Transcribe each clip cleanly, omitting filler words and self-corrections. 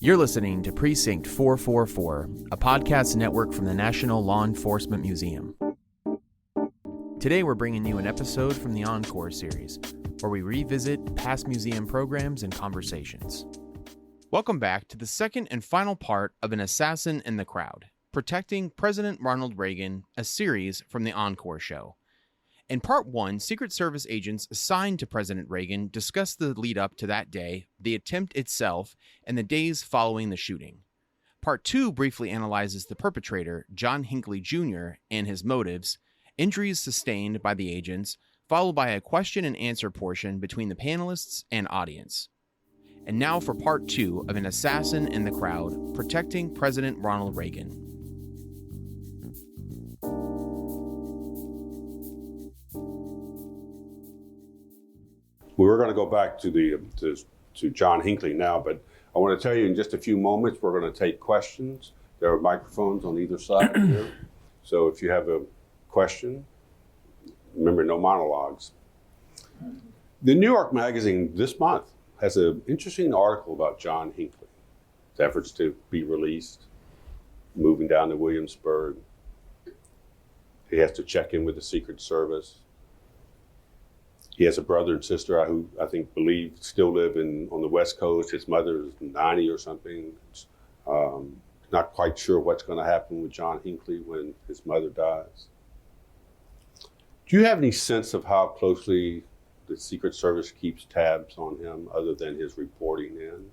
You're listening to Precinct 444, a podcast network from the National Law Enforcement Museum. Today we're bringing you an episode from the Encore series, where we revisit past museum programs and conversations. Welcome back to the second and final part of An Assassin in the Crowd, Protecting President Ronald Reagan, a series from the Encore show. In part one, Secret Service agents assigned to President Reagan discussed the lead-up to that day, the attempt itself, and the days following the shooting. Part two briefly analyzes the perpetrator, John Hinckley Jr., and his motives, injuries sustained by the agents, followed by a question and answer portion between the panelists and audience. And now for part two of An Assassin in the Crowd, Protecting President Ronald Reagan. We were going to go back to John Hinckley now, but I want to tell you in just a few moments we're going to take questions. There are microphones on either side here, so if you have a question, remember, no monologues. The New York Magazine this month has an interesting article about John Hinckley, his efforts to be released, moving down to Williamsburg. He has to check in with the Secret Service. He has a brother and sister who I think still live on the West Coast. His mother is 90 or something. Not quite sure what's going to happen with John Hinckley when his mother dies. Do you have any sense of how closely the Secret Service keeps tabs on him other than his reporting in?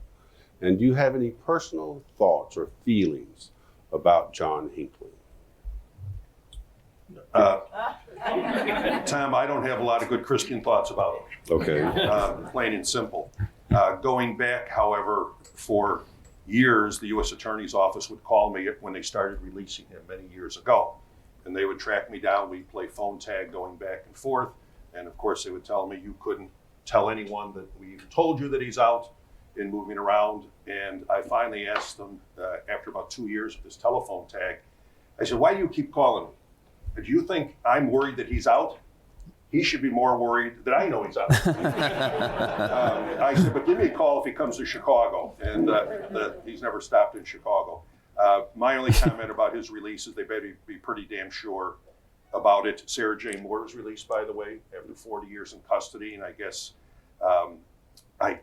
And do you have any personal thoughts or feelings about John Hinckley? Tom, I don't have a lot of good Christian thoughts about him. Okay. Plain and simple. Going back, however, for years, the U.S. Attorney's Office would call me when they started releasing him many years ago. And they would track me down. We'd play phone tag going back and forth. And of course, they would tell me you couldn't tell anyone that we told you that he's out and moving around. And I finally asked them, after about 2 years of this telephone tag, I said, why do you keep calling me? Do you think I'm worried that he's out? He should be more worried that I know he's out. I said, but give me a call if he comes to Chicago. And he's never stopped in Chicago. My only comment about his release is they better be pretty damn sure about it. Sarah Jane Moore was released, by the way, after 40 years in custody. And I guess, I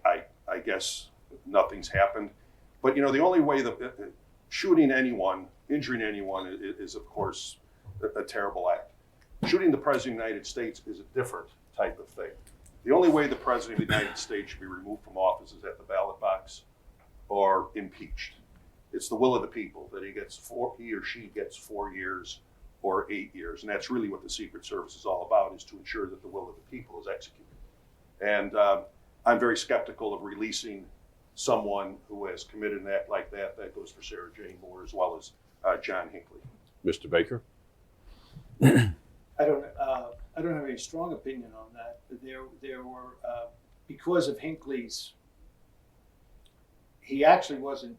guess nothing's happened. But, the only way that shooting anyone, injuring anyone is of course, a terrible act. Shooting the President of the United States is a different type of thing. The only way the President of the United States should be removed from office is at the ballot box or impeached. It's the will of the people that he or she gets 4 years or 8 years. And that's really what the Secret Service is all about, is to ensure that the will of the people is executed. And I'm very skeptical of releasing someone who has committed an act like that. That goes for Sarah Jane Moore as well as John Hinckley. Mr. Baker? I don't have any strong opinion on that. There were because of Hinckley's, he actually wasn't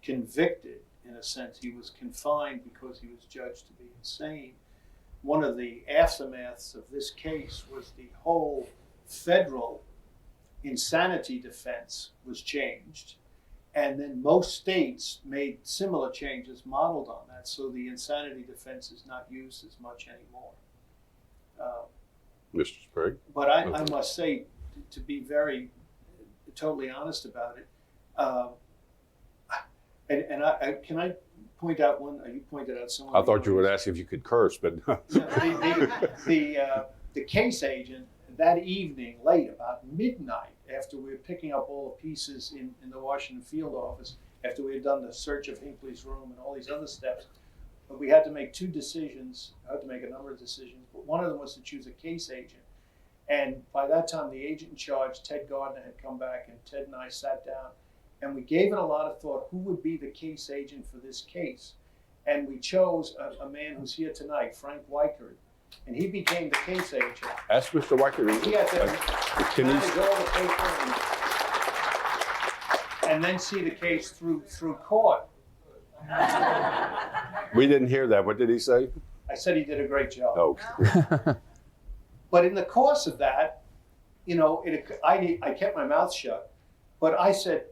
convicted in a sense. He was confined because he was judged to be insane. One of the aftermaths of this case was the whole federal insanity defense was changed. And then most states made similar changes modeled on that. So the insanity defense is not used as much anymore. Mr. Sprague? But I must say, to be very totally honest about it, can I point out one? You pointed out someone. I thought you would ask if you could curse, but the case agent that evening, late about midnight, after we were picking up all the pieces in the Washington field office, after we had done the search of Hinckley's room and all these other steps, but we had to make two decisions. I had to make a number of decisions, but one of them was to choose a case agent. And by that time, the agent in charge, Ted Gardner, had come back, and Ted and I sat down, and we gave it a lot of thought. Who would be the case agent for this case? And we chose a man who's here tonight, Frank Weichert, and he became the case agent. Ask Mr. Weichert. He had to manage all the paper and then see the case through court. We didn't hear that. What did he say? I said he did a great job. Oh. But in the course of that, I kept my mouth shut. But I said,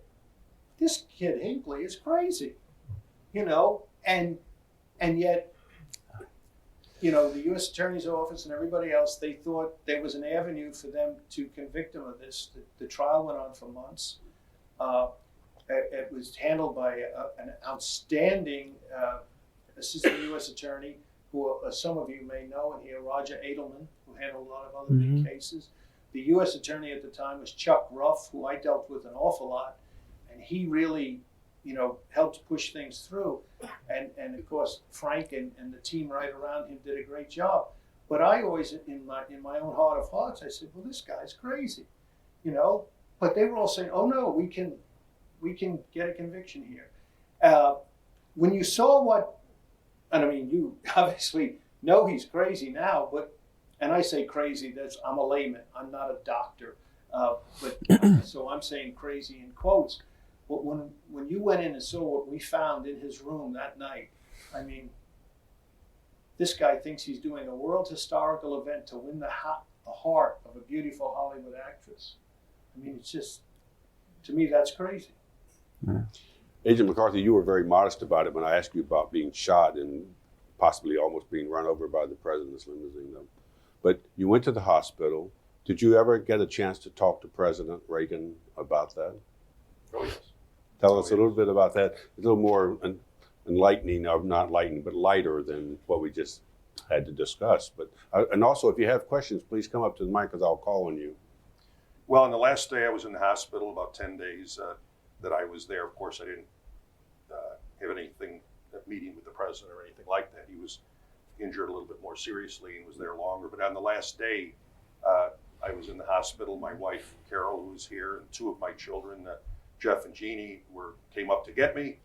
this kid Hinckley is crazy, you know, and yet, you know, the U.S. Attorney's Office and everybody else, they thought there was an avenue for them to convict him of this. The trial went on for months. It was handled by an outstanding assistant U.S. attorney, who some of you may know, and here, Roger Edelman, who handled a lot of other big cases. The U.S. attorney at the time was Chuck Ruff, who I dealt with an awful lot, and he really, you know, helped push things through. And of course, Frank and the team right around him did a great job. But I always, in my own heart of hearts, I said, well, this guy's crazy, you know. But they were all saying, oh no, we can get a conviction here. When you saw what, and I mean, you obviously know he's crazy now, but, and I say crazy, I'm a layman, I'm not a doctor, but so I'm saying crazy in quotes. But when you went in and saw what we found in his room that night, I mean, this guy thinks he's doing a world historical event to win the heart of a beautiful Hollywood actress. I mean, it's just, to me, that's crazy. Yeah. Agent McCarthy, you were very modest about it when I asked you about being shot and possibly almost being run over by the president's limousine. But you went to the hospital. Did you ever get a chance to talk to President Reagan about that? Oh, yes. Tell us a little bit about that. A little more enlightening, or not enlightening, but lighter than what we just had to discuss. But and also, if you have questions, please come up to the mic because I'll call on you. Well, on the last day I was in the hospital, about 10 days that I was there, of course, I didn't have anything, a meeting with the president or anything like that. He was injured a little bit more seriously and was there longer. But on the last day, I was in the hospital. My wife, Carol, who was here, and two of my children, Jeff and Jeannie, came up to get me.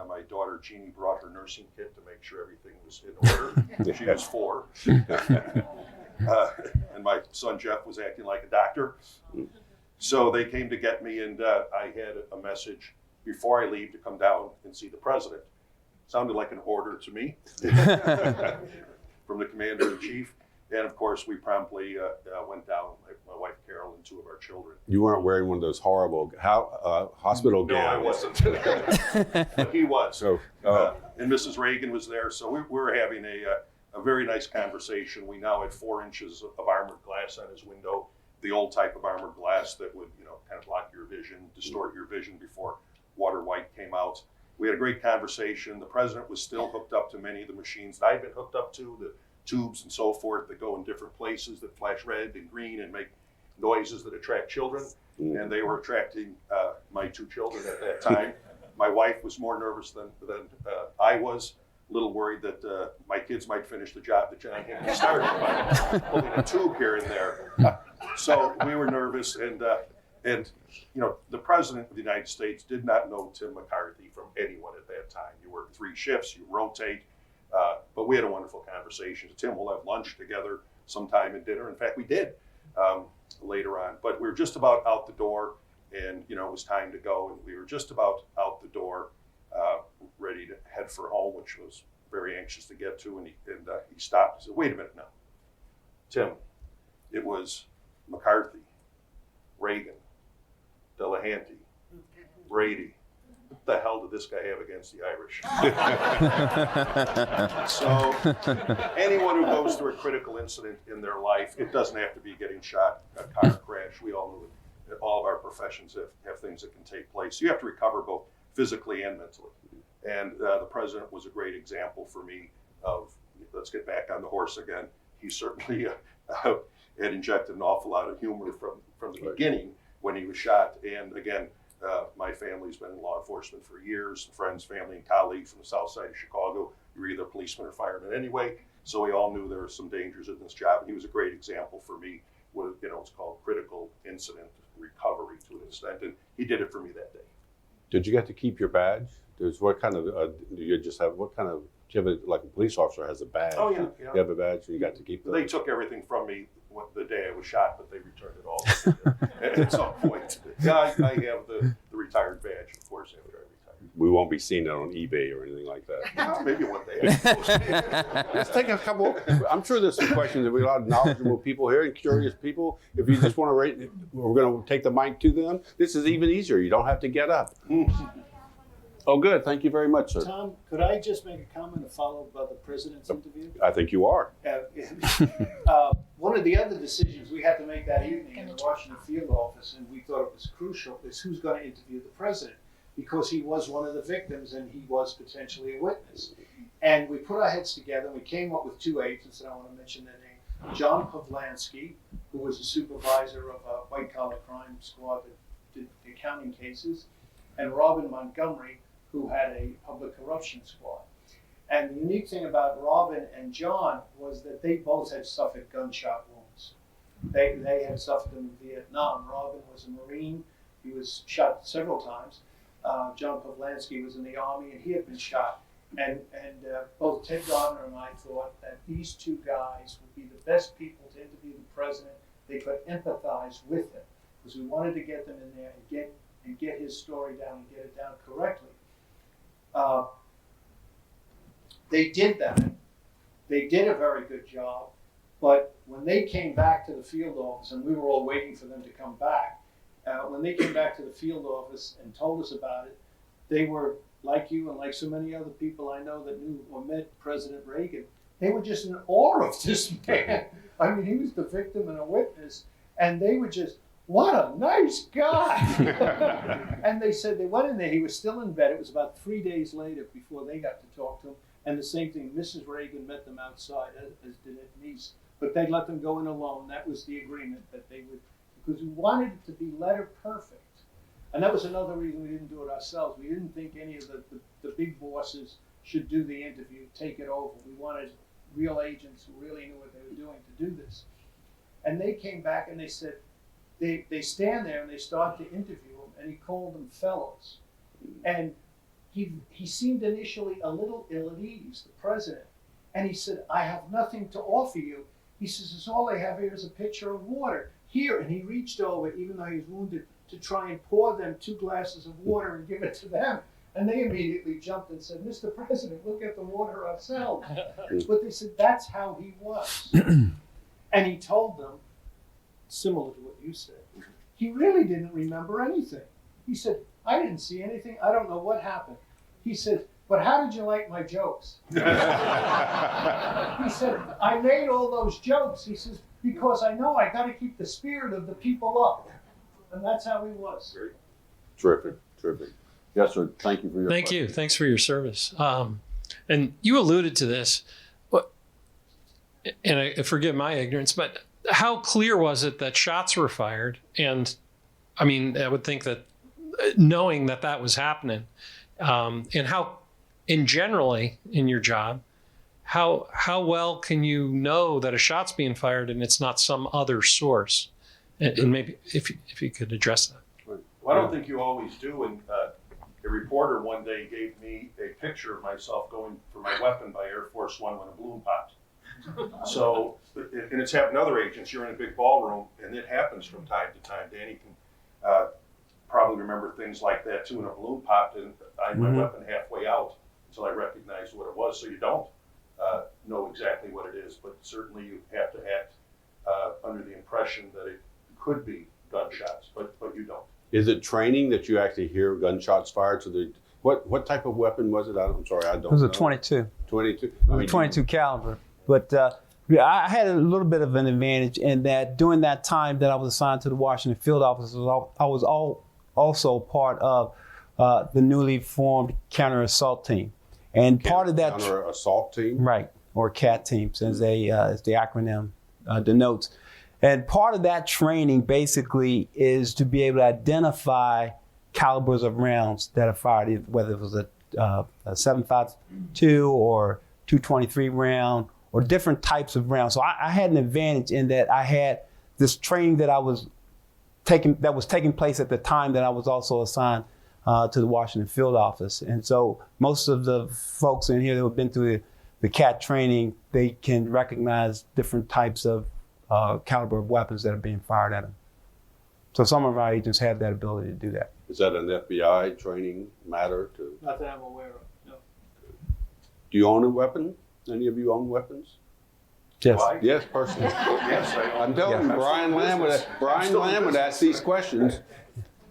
My daughter, Jeannie, brought her nursing kit to make sure everything was in order. She was 4. And my son, Jeff, was acting like a doctor. So they came to get me, and I had a message before I leave to come down and see the president. Sounded like an order to me from the commander-in-chief. And of course, we promptly went down, my wife Carol and two of our children. You weren't wearing one of those horrible hospital gowns. No, I wasn't. But he was. So, and Mrs. Reagan was there. So we were having a very nice conversation. We now had 4 inches of armored glass on his window, the old type of armored glass that would, you know, kind of block your vision, distort your vision before water white came out. We had a great conversation. The president was still hooked up to many of the machines that I've been hooked up to, the tubes and so forth that go in different places that flash red and green and make noises that attract children. And they were attracting my 2 children at that time. My wife was more nervous than I was, a little worried that my kids might finish the job that John Hinckley started by pulling a tube here and there. So we were nervous, and you know, the president of the United States did not know Tim McCarthy from anyone at that time. You work 3 shifts, you rotate. But we had a wonderful conversation. Tim will have lunch together sometime and dinner. In fact, we did later on. But we were just about out the door, and you know, it was time to go. And we were just about out the door, ready to head for home, which was very anxious to get to. And he stopped and said, "Wait a minute now, Tim. It was McCarthy, Reagan, Delahanty, Brady. What the hell did this guy have against the Irish?" So anyone who goes through a critical incident in their life, it doesn't have to be getting shot, a car crash. We all know that all of our professions have things that can take place. You have to recover both physically and mentally. And the president was a great example for me of, let's get back on the horse again. He certainly had injected an awful lot of humor from the beginning when he was shot. And again, my family's been in law enforcement for years, friends, family, and colleagues from the south side of Chicago. You're either a policeman or fireman anyway. So we all knew there were some dangers in this job. And he was a great example for me with, you know, it's called critical incident recovery to an extent. And he did it for me that day. did you get to keep your badge? What kind of, do you just have, what kind of, do you have like a police officer has a badge? Oh, yeah. You have a badge, and you got to keep it? They took everything from me the day I was shot, but they returned it all at some point. Yeah, I have the retired badge, of course, after I retired. We won't be seen it on eBay or anything like that. Well, maybe one day. Let's take a couple. I'm sure there's some questions. There'll be a lot of knowledgeable people here and curious people. If you just want to rate, we're going to take the mic to them. This is even easier. You don't have to get up. Oh, good. Thank you very much, sir. Tom, could I just make a comment to follow about the president's interview? I think you are. One of the other decisions we had to make that evening in the Washington field office, and we thought it was crucial, is who's going to interview the president, because he was one of the victims and he was potentially a witness. And we put our heads together and we came up with two agents, and I want to mention their name. John Pavlansky, who was a supervisor of a white-collar crime squad that did accounting cases, and Robin Montgomery, who had a public corruption squad. And the unique thing about Robin and John was that they both had suffered gunshot wounds. They had suffered them in Vietnam. Robin was a Marine. He was shot several times. John Pavlansky was in the Army, and he had been shot. And both Ted Gardner and I thought that these two guys would be the best people to interview the president. They could empathize with him, because we wanted to get them in there and get his story down and get it down correctly. They did that. They did a very good job, but when they came back to the field office, and we were all waiting for them to come back, when they came back to the field office and told us about it, they were like you and like so many other people I know that knew or met President Reagan. They were just in awe of this man. I mean, he was the victim and a witness, and they were just, what a nice guy. And they said they went in there, he was still in bed. It was about 3 days later before they got to talk to him. And the same thing, Mrs. Reagan met them outside, as did her niece. But they let them go in alone. That was the agreement, that they would, because we wanted it to be letter perfect. And that was another reason we didn't do it ourselves. We didn't think any of the big bosses should do the interview, take it over. We wanted real agents who really knew what they were doing to do this. And they came back and they said, they stand there and they start to interview him, and he called them fellows. And he seemed initially a little ill at ease, the president. And he said, I have nothing to offer you. He says, all I have here is a pitcher of water. Here, and he reached over, even though he was wounded, to try and pour them 2 glasses of water and give it to them. And they immediately jumped and said, Mr. President, we'll get the water ourselves. But they said, that's how he was. And he told them, similar to what you said, he really didn't remember anything. He said, I didn't see anything. I don't know what happened. He said, but how did you like my jokes? He said, I made all those jokes. He says, because I know I got to keep the spirit of the people up. And that's how he was. Terrific, terrific. Yes, sir. Thank you for your Thank you. Thanks for your service. And you alluded to this, and I forgive my ignorance, but how clear was it that shots were fired? And I mean, I would think that knowing that that was happening, and how, in generally in your job, how well can you know that a shot's being fired and it's not some other source? And maybe if you could address that. Well, I don't think you always do. And a reporter one day gave me a picture of myself going for my weapon by Air Force One when a balloon popped. So, and it's happened to other agents. You're in a big ballroom, and it happens from time to time. Danny can probably remember things like that too. When a balloon popped, and I had my weapon halfway out until I recognized what it was. So you don't know exactly what it is, but certainly you have to act under the impression that it could be gunshots, but you don't. Is it training that you actually hear gunshots fired to the, what type of weapon was it? I'm sorry, I don't know. It was a 22. 22? I mean, 22 caliber. But I had a little bit of an advantage in that during that time that I was assigned to the Washington field office, I was also part of the newly formed counter-assault team. And part of that... Counter-assault team? Right, or CAT teams, as the acronym denotes. And part of that training basically is to be able to identify calibers of rounds that are fired, whether it was a 7.52 or 223 round or different types of rounds. So I had an advantage in that I had this training that was taking place at the time that I was also assigned to the Washington field office. And so most of the folks in here that have been through the CAT training, they can recognize different types of caliber of weapons that are being fired at them. So some of our agents have that ability to do that. Is that an FBI training matter? Not that I'm aware of, no. Do you own a weapon? Any of you own weapons? Yes. Why? Yes, personally. Yes, I own. I'm telling you, Brian Lamb would ask these questions.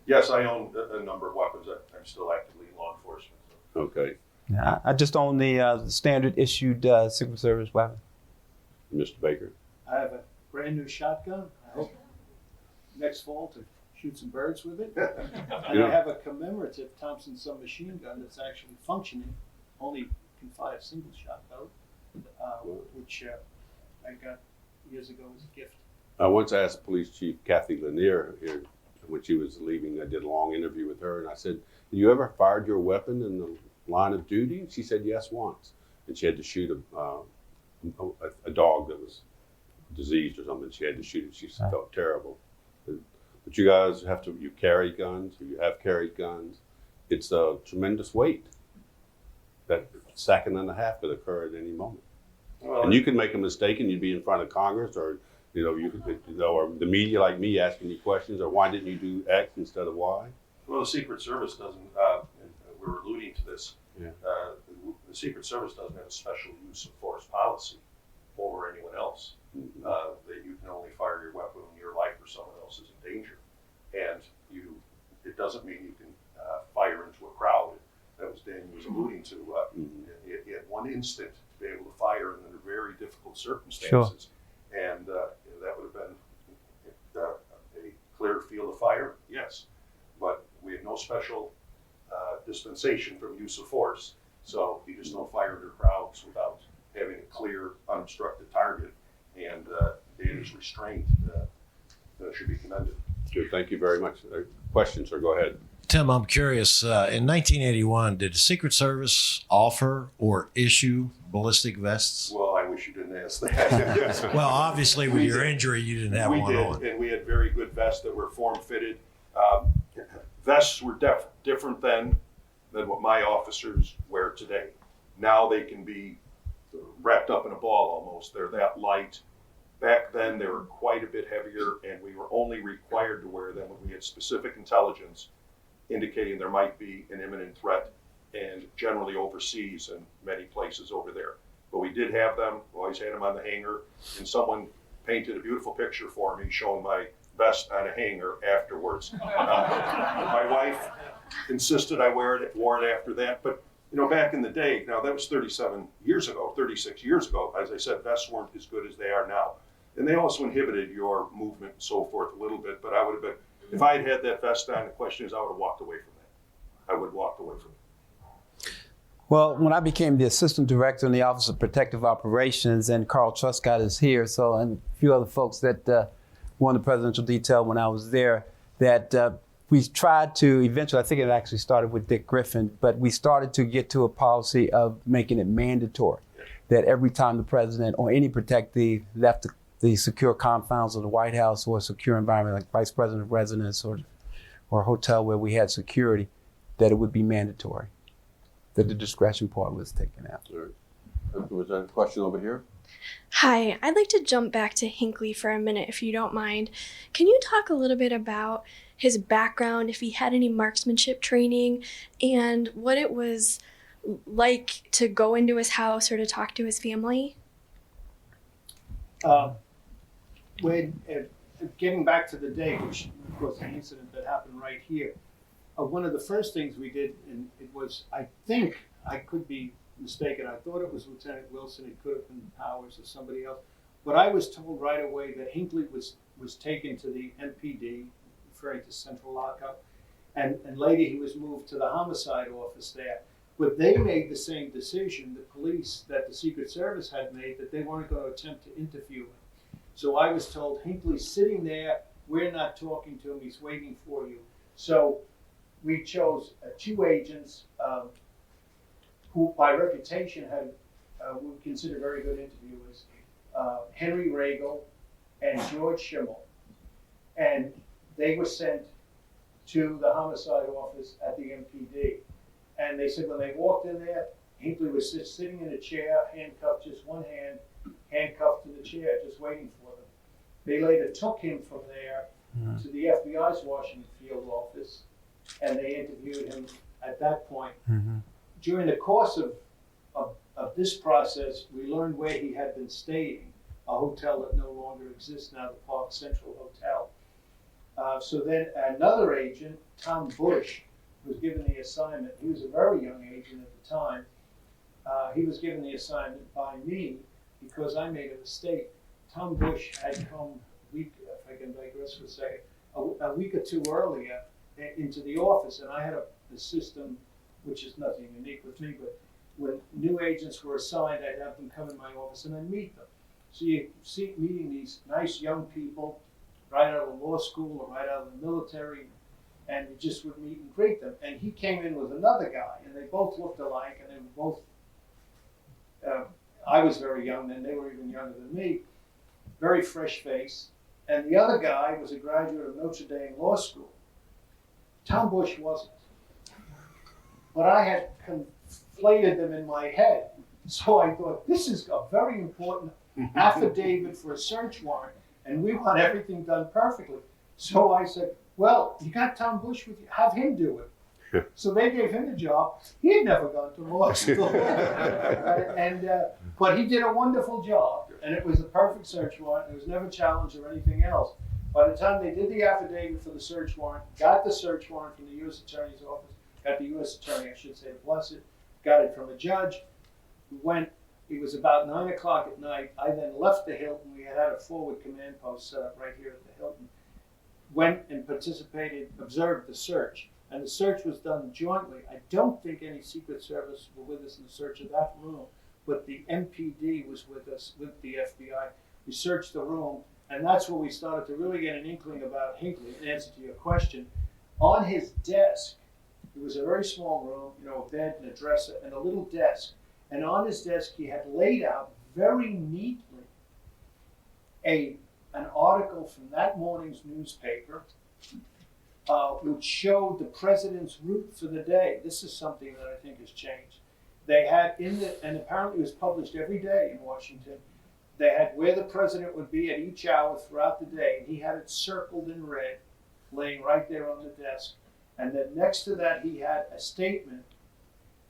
Yes, I own a number of weapons. I'm still actively in law enforcement. So. Okay. I just own the standard issued Secret Service weapon. Mr. Baker? I have a brand new shotgun. I hope next fall to shoot some birds with it. And Yeah. I have a commemorative Thompson submachine gun that's actually functioning, only can fire a single shot though, which I got years ago as a gift. I once asked Police Chief Kathy Lanier here when she was leaving. I did a long interview with her, and I said, "Have you ever fired your weapon in the line of duty?" She said, "Yes, once." And she had to shoot a dog that was diseased or something. She had to shoot it. She felt terrible. But you guys you carry guns, or you have carried guns. It's a tremendous weight. That second and a half could occur at any moment. Well, And you could make a mistake and you'd be in front of Congress, or you could, or the media like me asking you questions, or why didn't you do X instead of Y? Well, the Secret Service doesn't, and we're alluding to this, Yeah. the Secret Service doesn't have a special use of force policy over anyone else. Mhm. That you can only fire your weapon when your life or someone else is in danger. And it doesn't mean you can fire into a crowd. That was Daniel was alluding to. He had one instant to be able to fire under very difficult circumstances. Sure. And that would have been a clear field of fire, yes. But we have no special dispensation from use of force. So you just don't fire into crowds without having a clear, unobstructed target. And Daniel's restraint should be commended. Good, thank you very much. Questions, or go ahead. Tim, I'm curious. In 1981, did the Secret Service offer or issue ballistic vests? Well, I wish you didn't ask that. Well, obviously, with your injury, you didn't have one on. And we had very good vests that were form-fitted. Vests were different then than what my officers wear today. Now they can be wrapped up in a ball almost. They're that light. Back then, they were quite a bit heavier, and we were only required to wear them when we had specific intelligence indicating there might be an imminent threat, and generally overseas and many places over there. But we did have them, always had them on the hanger, and someone painted a beautiful picture for me showing my vest on a hanger afterwards. My wife insisted I wore it after that, but back in the day, now that was 36 years ago, as I said, vests weren't as good as they are now. And they also inhibited your movement and so forth a little bit, but I would have been, if I had that vest on, the question is I would have walked away from that. I would have walked away from it. Well, when I became the assistant director in the Office of Protective Operations, and Carl Truscott is here, and a few other folks that were on the presidential detail when I was there, that we tried to eventually, I think it actually started with Dick Griffin, but we started to get to a policy of making it mandatory that every time the president or any protectee left the secure confines of the White House or a secure environment like vice president residence or a hotel where we had security, that it would be mandatory, that the discretion part was taken out. All right. Was there a question over here? Hi, I'd like to jump back to Hinckley for a minute, if you don't mind. Can you talk a little bit about his background, if he had any marksmanship training, and what it was like to go into his house or to talk to his family? Getting back to the day, which was an incident that happened right here, one of the first things we did, and it was, I think, I could be mistaken, I thought it was Lieutenant Wilson, it could have been Powers or somebody else, but I was told right away that Hinckley was taken to the MPD, referring to Central Lockup, and later he was moved to the homicide office there. But they made the same decision, the police, that the Secret Service had made, that they weren't going to attempt to interview him. So I was told, Hinckley's sitting there, we're not talking to him, he's waiting for you. So we chose 2 agents who by reputation had, we consider very good interviewers, Henry Regal and George Schimmel. And they were sent to the homicide office at the MPD. And they said when they walked in there, Hinckley was just sitting in a chair, handcuffed, just one hand, handcuffed to the chair, just waiting for them. They later took him from there to the FBI's Washington field office, and they interviewed him at that point. Mm-hmm. During the course of this process, we learned where he had been staying, a hotel that no longer exists now, the Park Central Hotel. So then another agent, Tom Bush, was given the assignment. He was a very young agent at the time. He was given the assignment by me because I made a mistake. Tom Bush had come a week, if I can digress for a second, a week or two earlier into the office, and I had a system, which is nothing unique with me, but when new agents were assigned, I'd have them come in my office and I'd meet them. So you see meeting these nice young people right out of law school or right out of the military, and you just would meet and greet them. And he came in with another guy, and they both looked alike, and they were both, I was very young then, they were even younger than me, very fresh face. And the other guy was a graduate of Notre Dame Law School. Tom Bush wasn't. But I had conflated them in my head. So I thought, this is a very important affidavit for a search warrant, and we want everything done perfectly. So I said, well, you got Tom Bush with you, have him do it. So they gave him the job. He had never gone to law school. But he did a wonderful job, and it was a perfect search warrant. It was never challenged or anything else. By the time they did the affidavit for the search warrant, got the search warrant from the U.S. Attorney's Office, got the U.S. Attorney, I should say, bless it, got it from a judge. We went, it was about 9 o'clock at night. I then left the Hilton. We had a forward command post set up right here at the Hilton. Went and participated, observed the search. And the search was done jointly. I don't think any Secret Service were with us in the search of that room, but the MPD was with us, with the FBI. We searched the room, and that's where we started to really get an inkling about Hinckley. In answer to your question, on his desk, it was a very small room, a bed and a dresser and a little desk. And on his desk, he had laid out very neatly an article from that morning's newspaper, which showed the president's route for the day. This is something that I think has changed. They had and apparently it was published every day in Washington, they had where the president would be at each hour throughout the day, and he had it circled in red, laying right there on the desk. And then next to that, he had a statement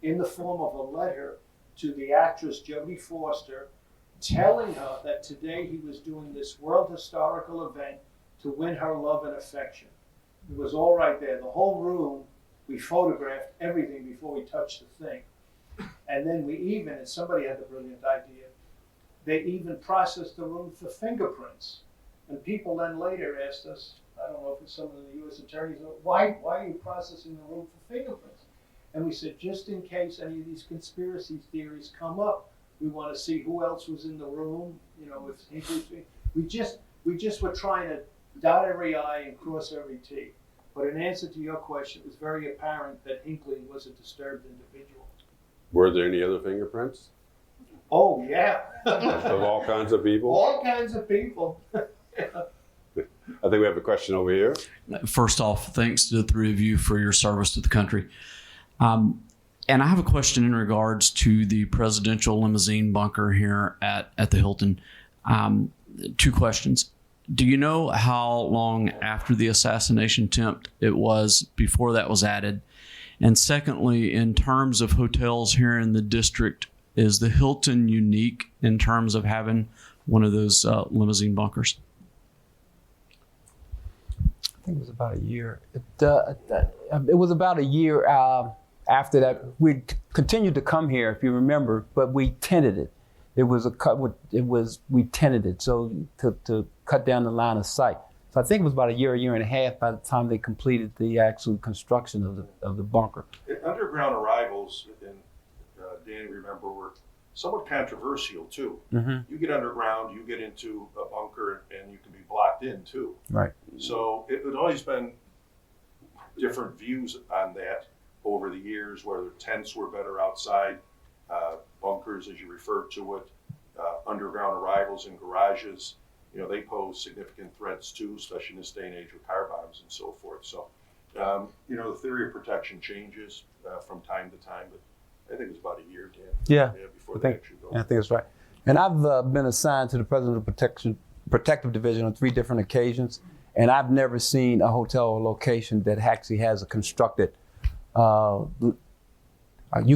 in the form of a letter to the actress Jodie Foster, telling her that today he was doing this world historical event to win her love and affection. It was all right there. The whole room, we photographed everything before we touched the thing. And then we even, and somebody had the brilliant idea, they even processed the room for fingerprints. And people then later asked us, I don't know if it's some of the U.S. attorneys, why are you processing the room for fingerprints? And we said, just in case any of these conspiracy theories come up, we want to see who else was in the room, if Hinckley. We just were trying to dot every I and cross every T. But in answer to your question, it was very apparent that Hinckley was a disturbed individual. Were there any other fingerprints? Oh, yeah. Of all kinds of people? All kinds of people. I think we have a question over here. First off, thanks to the three of you for your service to the country. And I have a question in regards to the presidential limousine bunker here at the Hilton. Two questions. Do you know how long after the assassination attempt it was before that was added? And secondly, in terms of hotels here in the district, is the Hilton unique in terms of having one of those limousine bunkers? I think it was about a year. It was about a year after that. We continued to come here, if you remember, but we tented it. We tented it so to cut down the line of sight. So I think it was about a year and a half by the time they completed the actual construction of the bunker. Underground arrivals, and Danny, remember, were somewhat controversial too. Mm-hmm. You get underground, you get into a bunker, and you can be blocked in too. Right. So it had always been different views on that over the years, whether tents were better outside, bunkers, as you referred to it, underground arrivals in garages. They pose significant threats too, especially in this day and age with car bombs and so forth. So, the theory of protection changes from time to time, but I think it was about a year, Dan. Yeah, before they actually go. I think that's right. And I've been assigned to the Presidential Protective Division on 3 different occasions. And I've never seen a hotel or location that actually has a constructed, you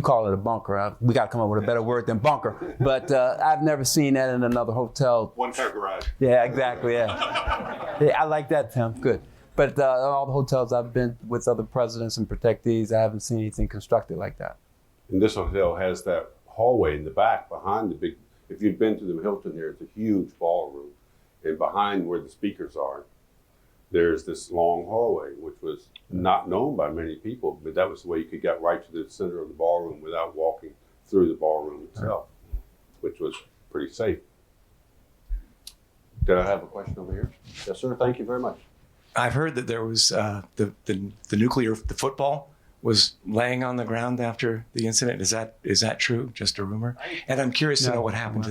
call it a bunker. We got to come up with a better word than bunker. But I've never seen that in another hotel. One-car garage. Yeah, exactly, yeah. I like that, Tim. Good. But all the hotels I've been with other presidents and protectees, I haven't seen anything constructed like that. And this hotel has that hallway in the back behind the big, if you've been to the Hilton here, it's a huge ballroom. And behind where the speakers are, there's this long hallway, which was not known by many people, but that was the way you could get right to the center of the ballroom without walking through the ballroom itself, which was pretty safe. Did I have a question over here? Yes, sir. Thank you very much. I've heard that there was the football was laying on the ground after the incident. Is that true? Just a rumor? And I'm curious to know what happened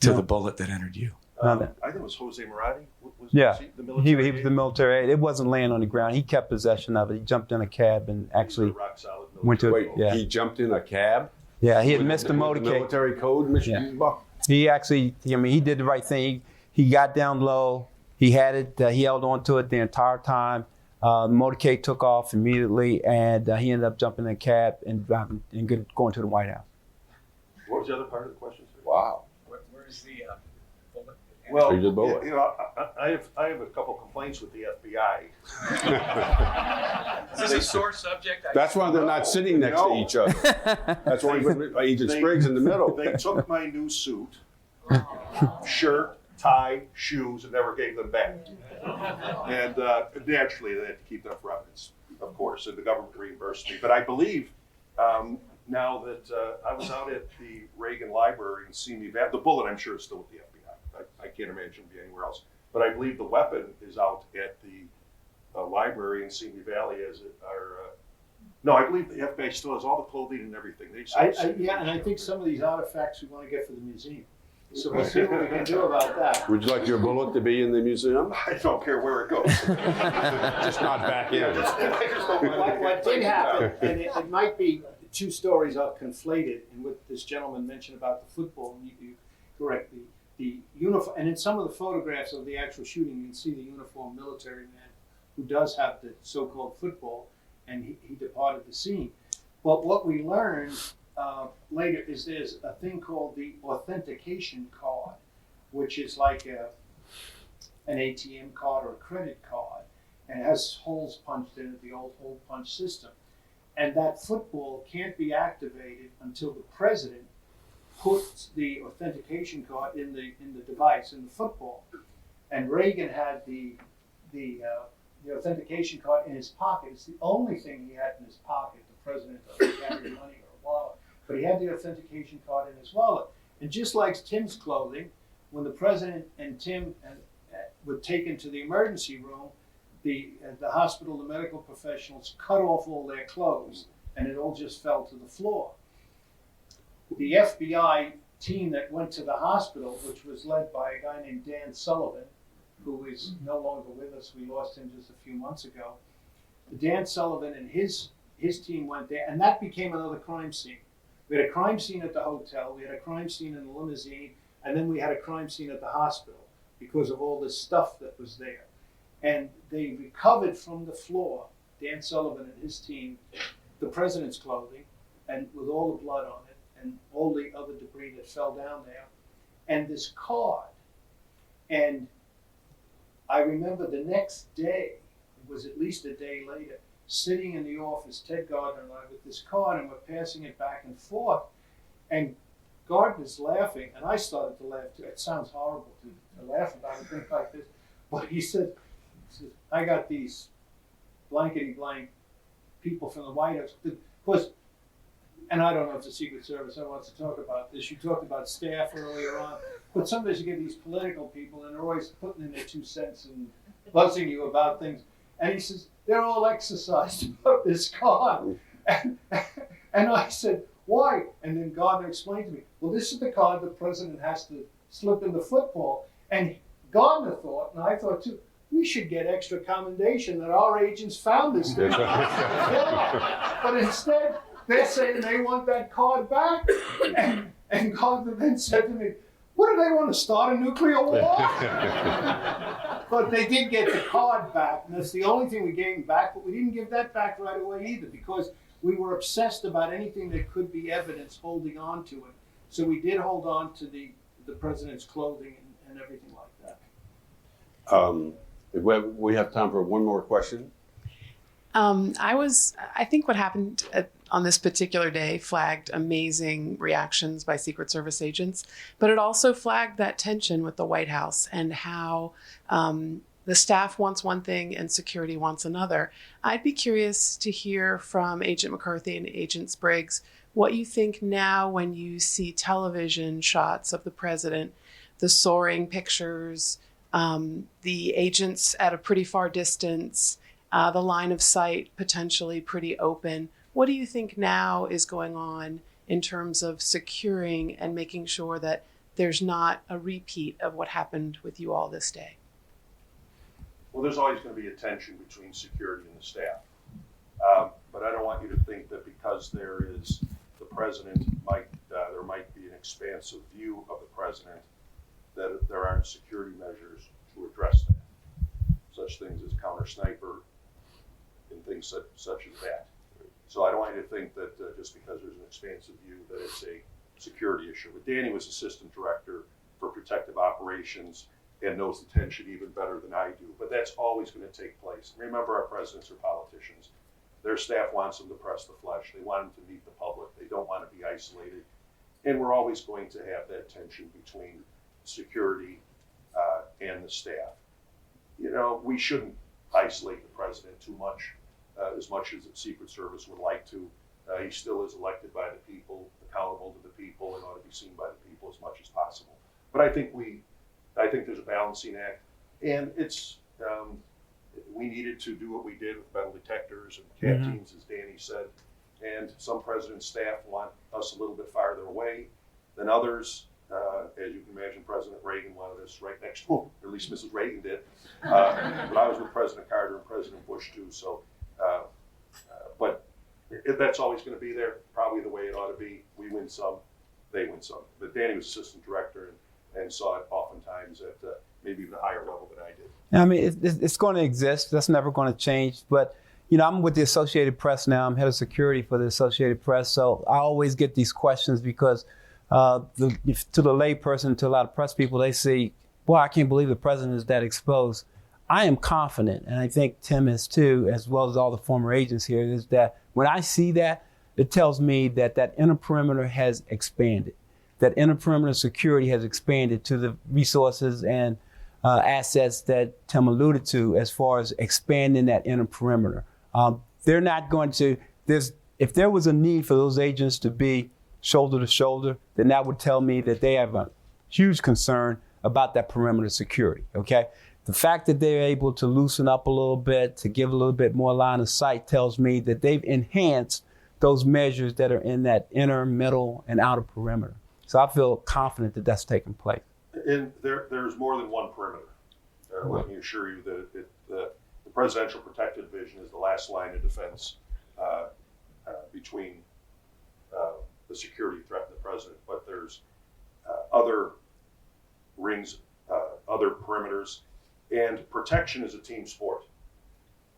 to the bullet that entered you. I think it was Jose Marati. Was Yeah, the military? he was the military. It wasn't laying on the ground. He kept possession of it. He jumped in a cab and actually Rock solid went to Wait, it. Yeah, he jumped in a cab? yeah. He had missed the With motorcade. military code machine? He actually, he did the right thing. He got down low. He had it. He held on to it the entire time. The motorcade took off immediately, and he ended up jumping in a cab and driving and going to the White House. What was the other part of the question, sir? Wow. Where's the bullet? Well, Here's the bullet. I have a couple complaints with the FBI. Is this a sore subject? That's why they're not sitting next to each other. That's why you put Agent Spriggs in the middle. They took my new suit, shirt, tie, shoes, and never gave them back. And naturally, they had to keep them for evidence, of course, and the government reimbursed me. But I believe now that I was out at the Reagan Library in Simi Valley, the bullet, I'm sure, is still with the FBI. I can't imagine it be anywhere else. But I believe the weapon is out at the library in Simi Valley as it are. No, I believe the FBI still has all the clothing and everything. Yeah, and I think some of these artifacts we want to get for the museum. So we'll see what we can do about that. Would you like your bullet to be in the museum? I don't care where it goes. Just not back in. What did happen, and it might be two stories are conflated, and what this gentleman mentioned about the football, you correct, the uniform, and in some of the photographs of the actual shooting, you can see the uniformed military man who does have the so-called football, and he departed the scene. But what we learned later is there's a thing called the authentication card, which is like an ATM card or a credit card, and it has holes punched in it, the old hole punch system. And that football can't be activated until the president puts the authentication card in the device, in the football. And Reagan had the authentication card in his pocket. It's the only thing he had in his pocket. The president doesn't carry money or a wallet, but he had the authentication card in his wallet. And just like Tim's clothing, when the president and Tim were taken to the emergency room, the hospital, the medical professionals cut off all their clothes, and it all just fell to the floor. The FBI team that went to the hospital, which was led by a guy named Dan Sullivan, who is no longer with us, we lost him just a few months ago. Dan Sullivan and his team went there, and that became another crime scene. We had a crime scene at the hotel, we had a crime scene in the limousine, and then we had a crime scene at the hospital because of all this stuff that was there. And they recovered from the floor, Dan Sullivan and his team, the president's clothing, and with all the blood on it, and all the other debris that fell down there, and this card. And I remember the next day, it was at least a day later, sitting in the office, Ted Gardner and I, with this card, and we're passing it back and forth. And Gardner's laughing, and I started to laugh too. It sounds horrible to laugh about a thing like this. But he said, I got these blankety blank people from the White House. Because, and I don't know if the Secret Service wants to talk about this. You talked about staff earlier on. But sometimes you get these political people, and they're always putting in their 2 cents and buzzing you about things. And he says, they're all exercised about this card. And I said, why? And then Gardner explained to me, well, this is the card the president has to slip in the football. And Gardner thought, and I thought too, we should get extra commendation that our agents found this thing. But instead, they're saying they want that card back. And Gardner then said to me, what do they want to start a nuclear war? But they did get the card back, and that's the only thing we gave them back, but we didn't give that back right away either, because we were obsessed about anything that could be evidence holding on to it. So we did hold on to the president's clothing and everything like that. We have time for one more question. I think what happened on this particular day flagged amazing reactions by Secret Service agents, but it also flagged that tension with the White House and how the staff wants one thing and security wants another. I'd be curious to hear from Agent McCarthy and Agent Spriggs what you think now when you see television shots of the president, the soaring pictures, the agents at a pretty far distance, the line of sight potentially pretty open. What do you think now is going on in terms of securing and making sure that there's not a repeat of what happened with you all this day? Well, there's always going to be a tension between security and the staff. But I don't want you to think that because there is the president, there might be an expansive view of the president, that there aren't security measures to address that. Such things as counter sniper and things such as that. So I don't want you to think that just because there's an expansive view that it's a security issue. But Danny was assistant director for protective operations and knows the tension even better than I do. But that's always going to take place. Remember, our presidents are politicians. Their staff wants them to press the flesh. They want them to meet the public. They don't want to be isolated. And we're always going to have that tension between security and the staff. You know, we shouldn't isolate the president too much, as much as the Secret Service would like to. He still is elected by the people, accountable to the people, and ought to be seen by the people as much as possible. But I think there's a balancing act, and it's we needed to do what we did with metal detectors and cat teams, as Danny said. And some president's staff want us a little bit farther away than others. As you can imagine, President Reagan wanted us right next to him, or at least Mrs. Reagan did. But I was with President Carter and President Bush too. So, but that's always going to be there, probably the way it ought to be. We win some, they win some. But Danny was assistant director and saw it oftentimes at maybe even a higher level than I did. I mean, it's going to exist. That's never going to change. But, you know, I'm with the Associated Press now. I'm head of security for the Associated Press. So I always get these questions because to the lay person, to a lot of press people, they say, well, I can't believe the president is that exposed. I am confident, and I think Tim is too, as well as all the former agents here, is that when I see that, it tells me that that inner perimeter has expanded. That inner perimeter security has expanded to the resources and assets that Tim alluded to as far as expanding that inner perimeter. They're not going to, if there was a need for those agents to be shoulder to shoulder, then that would tell me that they have a huge concern about that perimeter security, okay? The fact that they're able to loosen up a little bit, to give a little bit more line of sight tells me that they've enhanced those measures that are in that inner, middle, and outer perimeter. So I feel confident that that's taking place. And there's more than one perimeter. Let me assure you that the Presidential Protective Division is the last line of defense between the security threat and the president. But there's other rings, other perimeters, and protection is a team sport.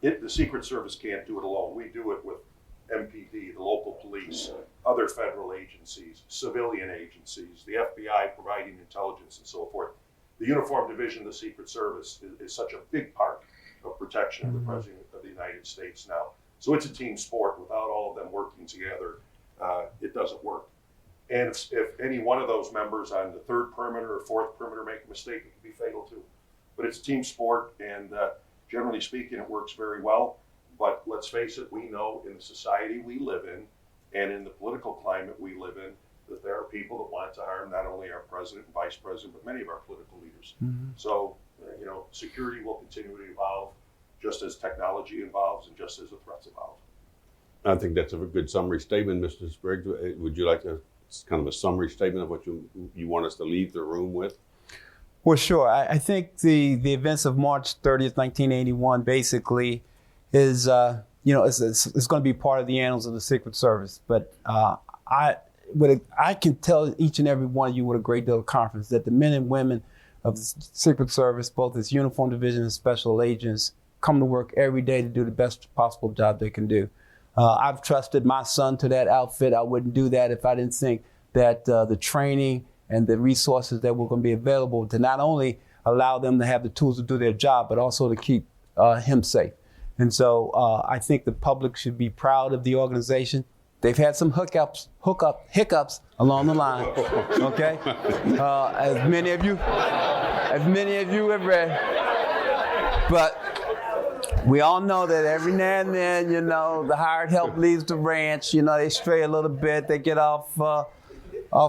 The Secret Service can't do it alone. We do it with MPD, the local police, other federal agencies, civilian agencies, the FBI providing intelligence and so forth. The uniform division of the Secret Service is such a big part of protection of the President of the United States now. So it's a team sport. Without all of them working together, it doesn't work. And if any one of those members on the third perimeter or fourth perimeter make a mistake, it can be fatal too. But it's a team sport, and generally speaking, it works very well. But let's face it, we know in the society we live in and in the political climate we live in that there are people that want to harm not only our president and vice president, but many of our political leaders. So, you know, security will continue to evolve just as technology evolves and just as the threats evolve. I think that's a good summary statement, Mr. Spriggs. Would you like kind of a summary statement of what you want us to leave the room with? Well, sure. I think the events of March 30th, 1981 basically is, it's going to be part of the annals of the Secret Service. But I can tell each and every one of you with a great deal of confidence that the men and women of the Secret Service, both its uniform division and special agents, come to work every day to do the best possible job they can do. I've trusted my son to that outfit. I wouldn't do that if I didn't think that the training and the resources that were going to be available to not only allow them to have the tools to do their job, but also to keep him safe. And so I think the public should be proud of the organization. They've had some hiccups along the line, okay? As many of you have read. But we all know that every now and then, the hired help leaves the ranch. They stray a little bit, they get off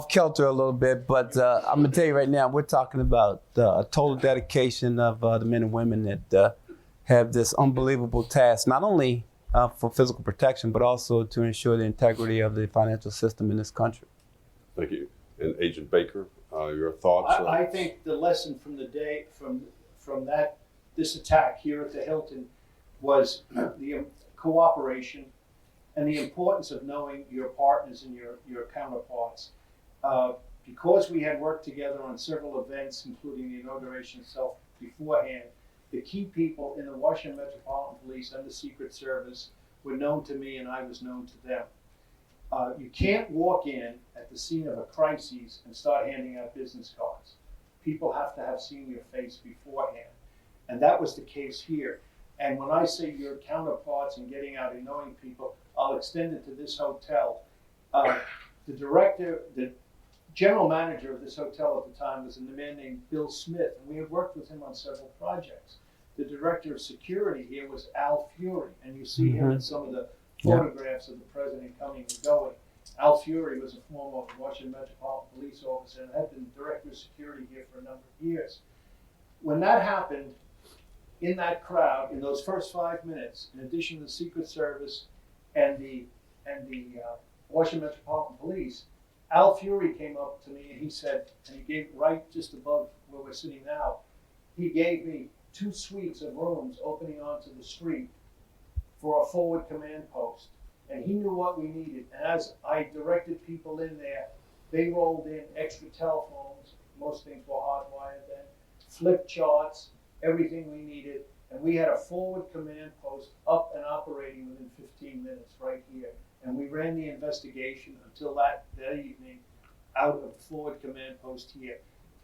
kilter a little bit. But I'm gonna tell you right now, we're talking about a total dedication of the men and women that have this unbelievable task, not only for physical protection, but also to ensure the integrity of the financial system in this country. Thank you. And Agent Baker, your thoughts? I think the lesson from the day, from this attack here at the Hilton was the cooperation and the importance of knowing your partners and your counterparts. Because we had worked together on several events, including the inauguration itself beforehand, the key people in the Washington Metropolitan Police and the Secret Service were known to me and I was known to them. You can't walk in at the scene of a crisis and start handing out business cards. People have to have seen your face beforehand. And that was the case here. And when I say your counterparts and getting out and knowing people, I'll extend it to this hotel. The general manager of this hotel at the time was a man named Bill Smith, and we had worked with him on several projects. The director of security here was Al Fury, and you see him in some of the photographs of the president coming and going. Al Fury was a former Washington Metropolitan Police officer and had been director of security here for a number of years. When that happened, in that crowd, in those first 5 minutes, in addition to the Secret Service and the Washington Metropolitan Police, Al Fury came up to me and he said, and he gave right just above where we're sitting now, he gave me 2 suites of rooms opening onto the street for a forward command post. And he knew what we needed. And as I directed people in there, they rolled in extra telephones. Most things were hardwired then, flip charts, everything we needed. And we had a forward command post up and operating within 15 minutes right here. And we ran the investigation until that evening out of the forward command post here.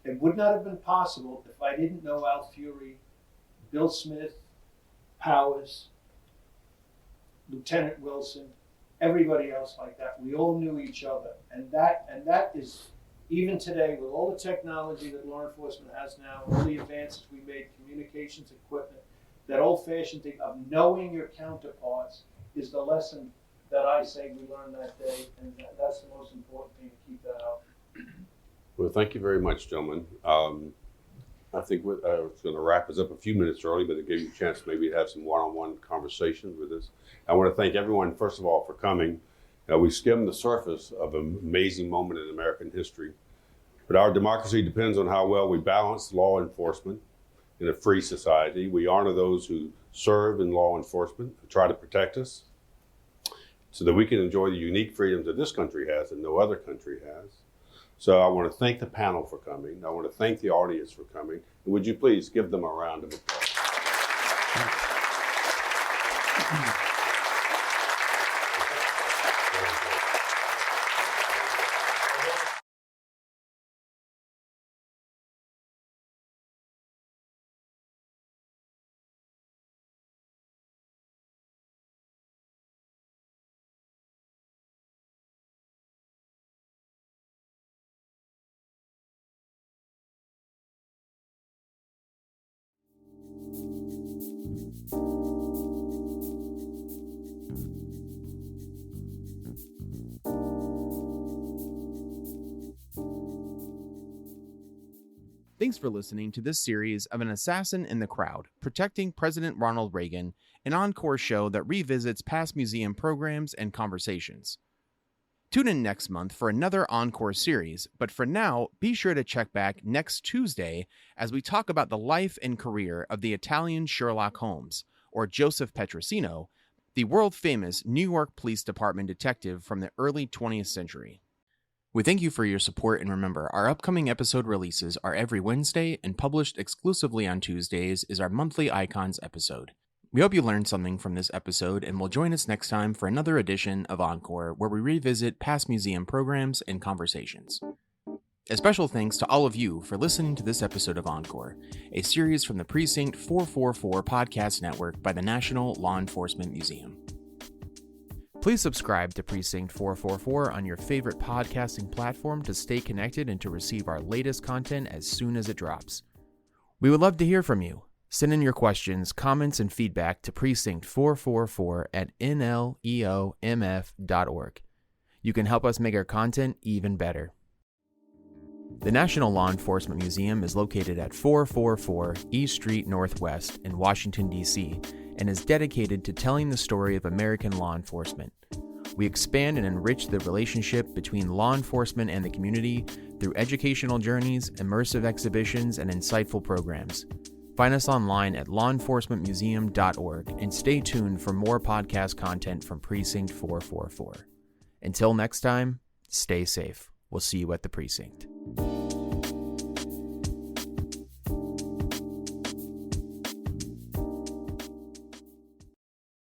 It would not have been possible if I didn't know Al Fury, Bill Smith, Powers, Lieutenant Wilson, everybody else like that. We all knew each other. And that is, even today, with all the technology that law enforcement has now, all the advances we made, communications equipment, that old-fashioned thing of knowing your counterparts is the lesson that I say we learned that day, and that's the most important thing, to keep that up. Well, thank you very much, gentlemen. I think I was going to wrap us up a few minutes early, but it gave you a chance maybe to have some one-on-one conversations with us. I want to thank everyone, first of all, for coming. We skimmed the surface of an amazing moment in American history, but our democracy depends on how well we balance law enforcement in a free society. We honor those who serve in law enforcement and try to protect us so that we can enjoy the unique freedoms that this country has and no other country has. So I want to thank the panel for coming. I want to thank the audience for coming. And would you please give them a round of applause? Thanks for listening to this series of An Assassin in the Crowd, Protecting President Ronald Reagan, an Encore show that revisits past museum programs and conversations. Tune in next month for another Encore series, but for now, be sure to check back next Tuesday as we talk about the life and career of the Italian Sherlock Holmes, or Joseph Petrosino, the world-famous New York Police Department detective from the early 20th century. We thank you for your support, and remember, our upcoming episode releases are every Wednesday, and published exclusively on Tuesdays is our monthly Icons episode. We hope you learned something from this episode and will join us next time for another edition of Encore, where we revisit past museum programs and conversations. A special thanks to all of you for listening to this episode of Encore, a series from the Precinct 444 podcast network by the National Law Enforcement Museum. Please subscribe to Precinct 444 on your favorite podcasting platform to stay connected and to receive our latest content as soon as it drops. We would love to hear from you. Send in your questions, comments, and feedback to precinct444@nleomf.org. You can help us make our content even better. The National Law Enforcement Museum is located at 444 East Street Northwest in Washington, D.C., and is dedicated to telling the story of American law enforcement. We expand and enrich the relationship between law enforcement and the community through educational journeys, immersive exhibitions, and insightful programs. Find us online at lawenforcementmuseum.org and stay tuned for more podcast content from Precinct 444. Until next time, stay safe. We'll see you at the Precinct.